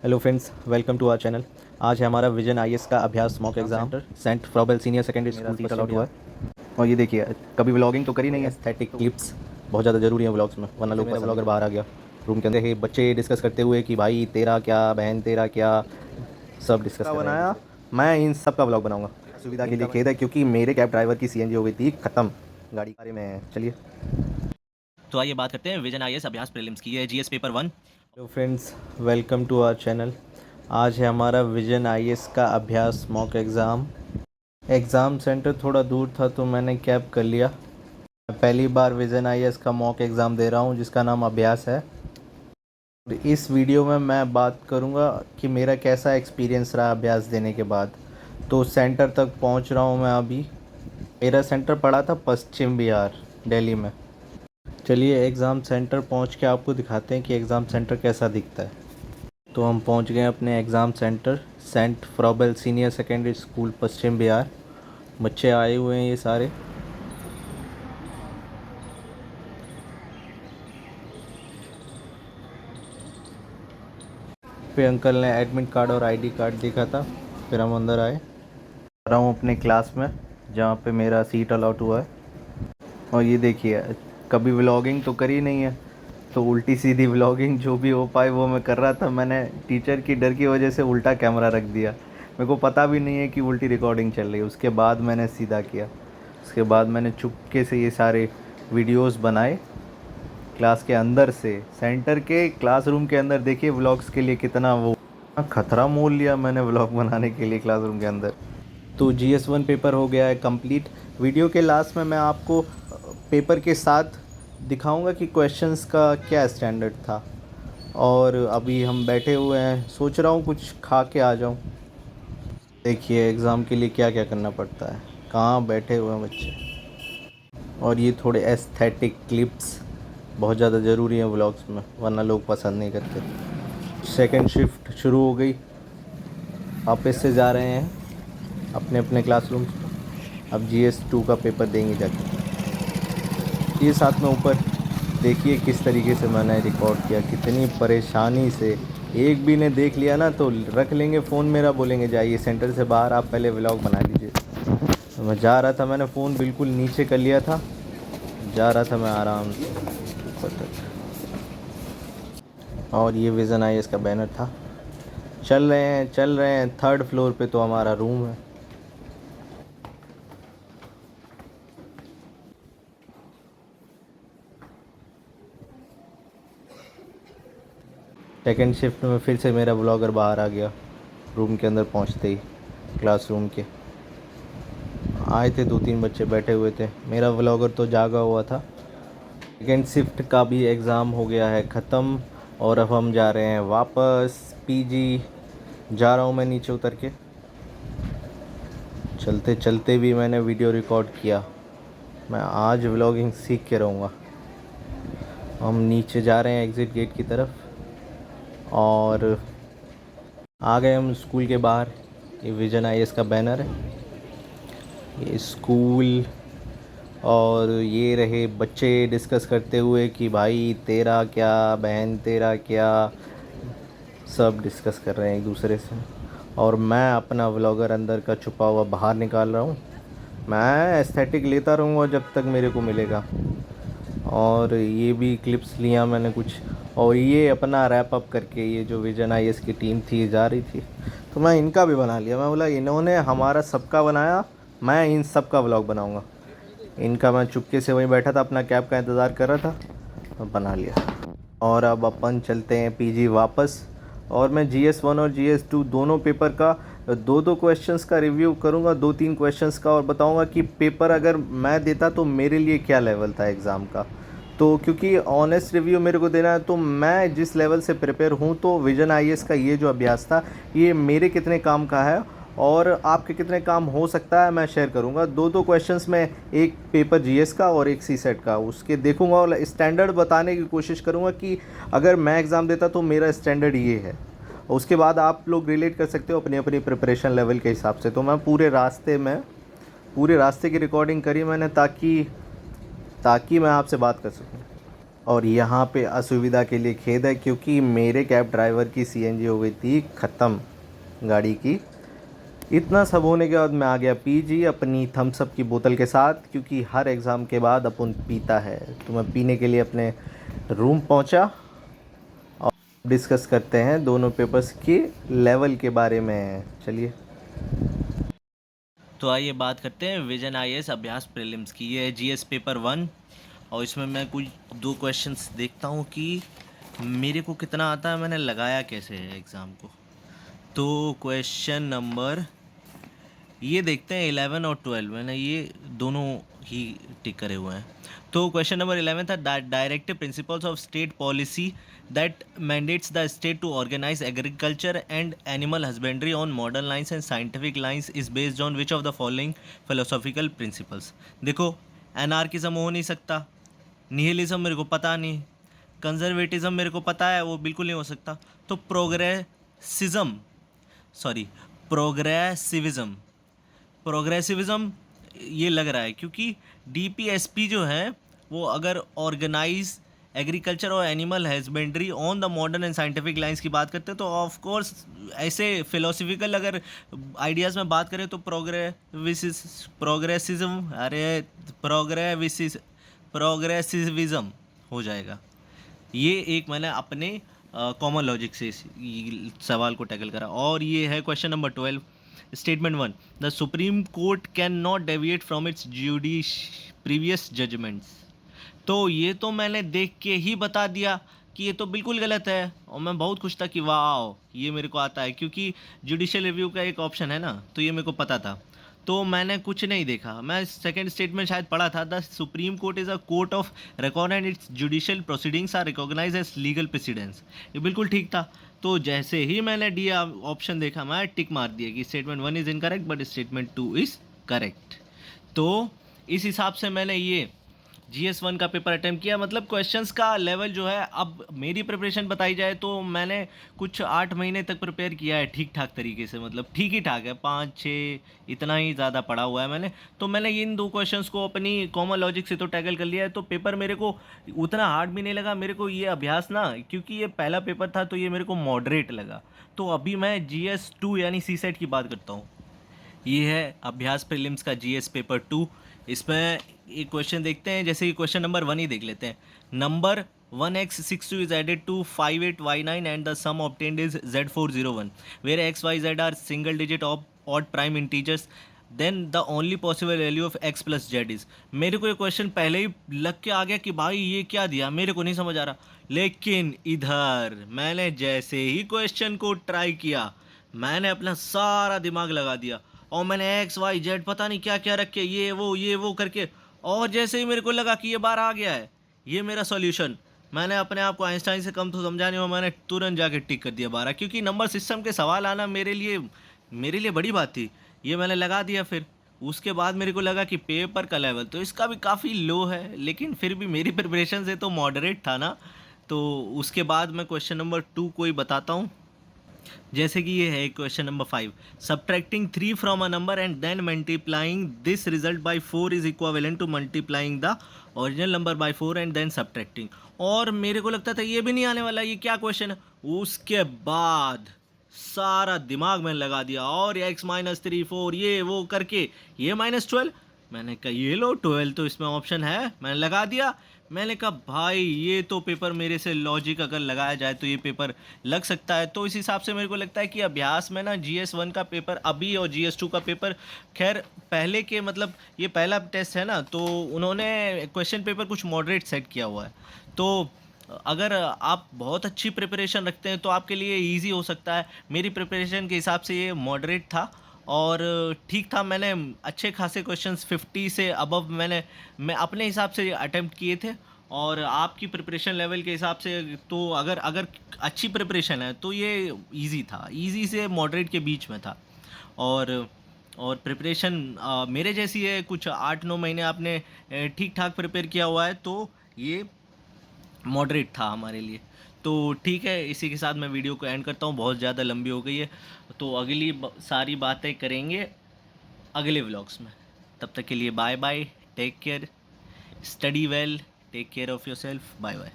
Hello friends, welcome to our channel. आज है हमारा विजन आईएएस का अभ्यास mock exam Saint Froebel senior secondary school seat allot हुआ है। और ये देखिए, कभी व्लॉगिंग तो करी नहीं है। एस्थेटिक क्लिप्स बहुत ज़्यादा ज़रूरी है व्लॉग्स में, वरना लोग मेरा व्लॉगर बाहर आ गया रूम के अंदर ही बच्चे डिस्कस करते हुए कि भाई तेरा क्या, बहन तेरा क्या, सब डिस्कस कर रहे हैं। मैं इन सब का व्लॉग बनाऊंगा। सुविधा के लिए खेद है क्योंकि मेरे कैब ड्राइवर की सीएनजी हो गई थी ख़त्म गाड़ी के बारे में। चलिए तो आइए बात करते हैं विजन आईएएस अभ्यास प्रीलिम्स की। ये GS paper 1। Hello friends, welcome to our channel. आज है हमारा विजन आईएएस का अभ्यास मॉक एग्ज़ाम सेंटर थोड़ा दूर था तो मैंने कैब कर लिया। पहली बार विजन आईएएस का मॉक एग्ज़ाम दे रहा हूँ जिसका नाम अभ्यास है। इस वीडियो में मैं बात करूँगा कि मेरा कैसा एक्सपीरियंस रहा अभ्यास देने के बाद। तो सेंटर तक पहुँच रहा हूँ मैं अभी। मेरा सेंटर पड़ा था पश्चिम बिहार, दिल्ली में। चलिए एग्ज़ाम सेंटर पहुँच के आपको दिखाते हैं कि एग्ज़ाम सेंटर कैसा दिखता है। तो हम पहुँच गए अपने exam centre, saint Froebel senior secondary school पश्चिम बिहार। बच्चे आए हुए हैं ये सारे। फिर अंकल ने एडमिट कार्ड और आईडी कार्ड दिखा था, फिर हम अंदर आए। आ रहा हूँ अपने क्लास में जहाँ पे मेरा सीट अलॉट हुआ है। और ये देखिए, कभी व्लॉगिंग तो करी नहीं है, तो उल्टी सीधी व्लॉगिंग जो भी हो पाए वो मैं कर रहा था। मैंने टीचर की डर की वजह से उल्टा कैमरा रख दिया। मेरे को पता भी नहीं है कि उल्टी रिकॉर्डिंग चल रही है। उसके बाद मैंने सीधा किया। उसके बाद मैंने चुपके से ये सारे वीडियोस बनाए क्लास के अंदर से, सेंटर के क्लासरूम के अंदर। देखिए व्लॉग्स के लिए कितना वो खतरा मोल लिया मैंने व्लॉग बनाने के लिए क्लासरूम के अंदर। तो GS1 पेपर हो गया है कंप्लीट। वीडियो के लास्ट में मैं आपको पेपर के साथ दिखाऊंगा कि क्वेश्चंस का क्या स्टैंडर्ड था। और अभी हम बैठे हुए हैं, सोच रहा हूँ कुछ खा के आ जाऊँ। देखिए एग्ज़ाम के लिए क्या क्या करना पड़ता है, कहाँ बैठे हुए हैं बच्चे। और ये थोड़े एस्थेटिक क्लिप्स बहुत ज़्यादा ज़रूरी हैं व्लॉग्स में, वरना लोग पसंद नहीं करते। सेकंड शिफ्ट शुरू हो गई, वापस से जा रहे हैं अपने अपने क्लासरूम्स में। अब GS2 का पेपर देंगे जाके। ये साथ में ऊपर देखिए किस तरीके से मैंने रिकॉर्ड किया, कितनी परेशानी से। एक भी ने देख लिया ना तो रख लेंगे फ़ोन मेरा, बोलेंगे जाइए सेंटर से बाहर, आप पहले व्लॉग बना लीजिए। तो मैं जा रहा था, मैंने फ़ोन बिल्कुल नीचे कर लिया था, जा रहा था मैं आराम से ऊपर तक। और ये विज़न आईएएस का बैनर था। चल रहे हैं थर्ड फ्लोर पे तो हमारा रूम है। सेकेंड शिफ्ट में फिर से मेरा ब्लॉगर बाहर आ गया रूम के अंदर पहुंचते ही। क्लासरूम के आए थे 2-3 बच्चे बैठे हुए थे, मेरा व्लॉगर तो जागा हुआ था। सेकेंड शिफ्ट का भी एग्ज़ाम हो गया है ख़त्म और अब हम जा रहे हैं वापस पीजी। जा रहा हूँ मैं नीचे उतर के। चलते चलते भी मैंने वीडियो रिकॉर्ड किया। मैं आज व्लॉगिंग सीख के रहूँगा। हम नीचे जा रहे हैं एग्ज़िट गेट की तरफ और आ गए हम स्कूल के बाहर। ये विजन आईएएस का बैनर है, ये स्कूल। और ये रहे बच्चे डिस्कस करते हुए कि भाई तेरा क्या, बहन तेरा क्या, सब डिस्कस कर रहे हैं एक दूसरे से। और मैं अपना व्लॉगर अंदर का छुपा हुआ बाहर निकाल रहा हूँ। मैं एस्थेटिक लेता रहूँगा जब तक मेरे को मिलेगा। और ये भी क्लिप्स लिया मैंने कुछ। और ये अपना रैप अप करके, ये जो विजन आईएएस की टीम थी जा रही थी, तो मैं इनका भी बना लिया। मैं बोला इन्होंने हमारा सबका बनाया, मैं इन सब का व्लॉग बनाऊँगा। इनका मैं चुपके से वहीं बैठा था, अपना कैब का इंतज़ार कर रहा था, मैं बना लिया। और अब अपन चलते हैं पीजी वापस। और मैं GS1 और GS2 दोनों पेपर का 2-2 क्वेश्चंस का रिव्यू करूंगा, 2-3 क्वेश्चंस का, और बताऊंगा कि पेपर अगर मैं देता तो मेरे लिए क्या लेवल था एग्ज़ाम का। तो क्योंकि ऑनेस्ट रिव्यू मेरे को देना है, तो मैं जिस लेवल से प्रिपेयर हूँ, तो विजन आईएएस का ये जो अभ्यास था ये मेरे कितने काम का है और आपके कितने काम हो सकता है मैं शेयर करूंगा। 2-2 क्वेश्चंस में, एक पेपर जीएस का और एक सीसेट का, उसके देखूंगा और स्टैंडर्ड बताने की कोशिश करूंगा कि अगर मैं एग्ज़ाम देता तो मेरा स्टैंडर्ड ये है। उसके बाद आप लोग रिलेट कर सकते हो अपनी अपनी प्रिपरेशन लेवल के हिसाब से। तो मैं पूरे रास्ते की रिकॉर्डिंग करी मैंने ताकि मैं आपसे बात कर सकूं। और यहाँ पे असुविधा के लिए खेद है, क्योंकि मेरे कैब ड्राइवर की सीएनजी हो गई थी ख़त्म गाड़ी की। इतना सब होने के बाद मैं आ गया पीजी अपनी थम्स अप की बोतल के साथ, क्योंकि हर एग्ज़ाम के बाद अपन पीता है। तो मैं पीने के लिए अपने रूम पहुंचा और डिस्कस करते हैं दोनों पेपर्स के लेवल के बारे में। चलिए। तो आइए बात करते हैं विजन आईएएस अभ्यास प्रीलिम्स की। ये है जीएस पेपर 1 और इसमें मैं कुछ 2 क्वेश्चंस देखता हूँ कि मेरे को कितना आता है, मैंने लगाया कैसे है एग्ज़ाम को। तो क्वेश्चन नंबर ये देखते हैं 11 और 12, मैंने ये दोनों ही टिक करे हुए हैं। तो क्वेश्चन नंबर 11 था directive principles of state policy that mandates the state to organise agriculture and animal husbandry on modern lines and scientific lines is based on which of the following philosophical principles. देखो, anarchism हो नहीं सकता, nihilism मेरे को पता नहीं, conservatism मेरे को पता है वो बिल्कुल नहीं हो सकता, तो प्रोग्रेसिविज्म प्रोग्रेसिविज्म ये लग रहा है, क्योंकि डीपीएसपी जो है वो अगर ऑर्गेनाइज एग्रीकल्चर और animal husbandry on the modern and scientific lines की बात करते हैं, तो ऑफ कोर्स ऐसे फिलोसफिकल अगर आइडियाज़ में बात करें तो प्रोग्रेसिज्म प्रोग्रेसिविज्म हो जाएगा। ये एक मैंने अपने कॉमन लॉजिक से इस सवाल को टैकल करा। और ये है question number 12, statement 1, the supreme Court can not deviate from its judicial previous judgements. तो ये तो मैंने देख के ही बता दिया कि ये तो बिल्कुल गलत है, और मैं बहुत खुश था कि वाह ये मेरे को आता है, क्योंकि जुडिशियल रिव्यू का एक ऑप्शन है ना, तो ये मेरे को पता था। तो मैंने कुछ नहीं देखा, मैं सेकंड स्टेटमेंट शायद पढ़ा था, the supreme court is a court of record and its judicial proceedings are recognize as legal precedence. ये बिल्कुल ठीक था। तो जैसे ही मैंने डी ऑप्शन देखा, मैं टिक मार दिया कि statement 1 is incorrect but statement 2 is correct. तो इस हिसाब से मैंने ये GS1 का पेपर अटैम्प्ट किया। मतलब क्वेश्चंस का लेवल जो है, अब मेरी प्रिपरेशन बताई जाए तो मैंने कुछ 8 महीने तक प्रिपेयर किया है ठीक ठाक तरीके से, मतलब ठीक ही ठाक है, 5-6 इतना ही ज़्यादा पढ़ा हुआ है मैंने। तो मैंने इन 2 क्वेश्चंस को अपनी कॉमन लॉजिक से तो टैकल कर लिया है, तो पेपर मेरे को उतना हार्ड भी नहीं लगा। मेरे को ये अभ्यास ना, क्योंकि ये पहला पेपर था, तो ये मेरे को मॉडरेट लगा। तो अभी मैं GS2 यानी CSET की बात करता हूँ। ये है अभ्यास प्रीलिम्स का GS पेपर 2। इसमें एक क्वेश्चन देखते हैं, जैसे कि क्वेश्चन नंबर 1 ही देख लेते हैं। Number 1x62 is added to 58y9 and the sum obtained is z401 where x y z are single digit of odd prime integers, then the only possible value of x plus z is। मेरे को ये question पहले ही लग के आ गया कि भाई ये क्या दिया, मेरे को नहीं समझ आ रहा। लेकिन इधर मैंने जैसे ही क्वेश्चन को ट्राई किया, मैंने अपना सारा दिमाग लगा दिया और मैंने XYZ पता नहीं क्या क्या रख के ये वो करके, और जैसे ही मेरे को लगा कि ये बार आ गया है, ये मेरा सॉल्यूशन, मैंने अपने आप को आइंस्टाइन से कम तो समझा नहीं, और मैंने तुरंत जाके टिक कर दिया 12, क्योंकि नंबर सिस्टम के सवाल आना मेरे लिए बड़ी बात थी। ये मैंने लगा दिया। फिर उसके बाद मेरे को लगा कि पेपर का लेवल तो इसका भी काफ़ी लो है, लेकिन फिर भी मेरी प्रिपरेशन से तो मॉडरेट था ना। तो उसके बाद मैं क्वेश्चन नंबर 2 को ही बताता हूँ। जैसे कि ये है question number 5, subtracting 3 from a number and then multiplying this result by 4 is equivalent to multiplying the original number by 4 and then subtracting. और मेरे को लगता था ये भी नहीं आने वाला, ये क्या क्वेश्चन है। उसके बाद सारा दिमाग मैंने लगा दिया, और x-3 4 ये वो करके ये -12, मैंने कहा ये लो 12 तो इसमें ऑप्शन है, मैंने लगा दिया। मैंने कहा भाई ये तो पेपर मेरे से लॉजिक अगर लगाया जाए तो ये पेपर लग सकता है। तो इस हिसाब से मेरे को लगता है कि अभ्यास में ना GS1 का पेपर अभी और GS2 का पेपर, खैर पहले के मतलब ये पहला टेस्ट है ना, तो उन्होंने क्वेश्चन पेपर कुछ मॉडरेट सेट किया हुआ है। तो अगर आप बहुत अच्छी प्रिपरेशन रखते हैं तो आपके लिए इजी हो सकता है। मेरी प्रिपरेशन के हिसाब से ये मॉडरेट था और ठीक था। मैंने अच्छे खासे क्वेश्चंस 50 से अबव मैं अपने हिसाब से अटेम्प्ट किए थे, और आपकी प्रिपरेशन लेवल के हिसाब से तो अगर अगर अच्छी प्रिपरेशन है तो ये इजी था, इजी से मॉडरेट के बीच में था। और प्रिपरेशन मेरे जैसी है, कुछ 8-9 महीने आपने ठीक ठाक प्रिपेयर किया हुआ है, तो ये मॉडरेट था हमारे लिए। तो ठीक है, इसी के साथ मैं वीडियो को एंड करता हूँ, बहुत ज़्यादा लंबी हो गई है। तो अगली सारी बातें करेंगे अगले व्लॉग्स में। तब तक के लिए bye bye, take care, study well, take care of yourself, bye bye.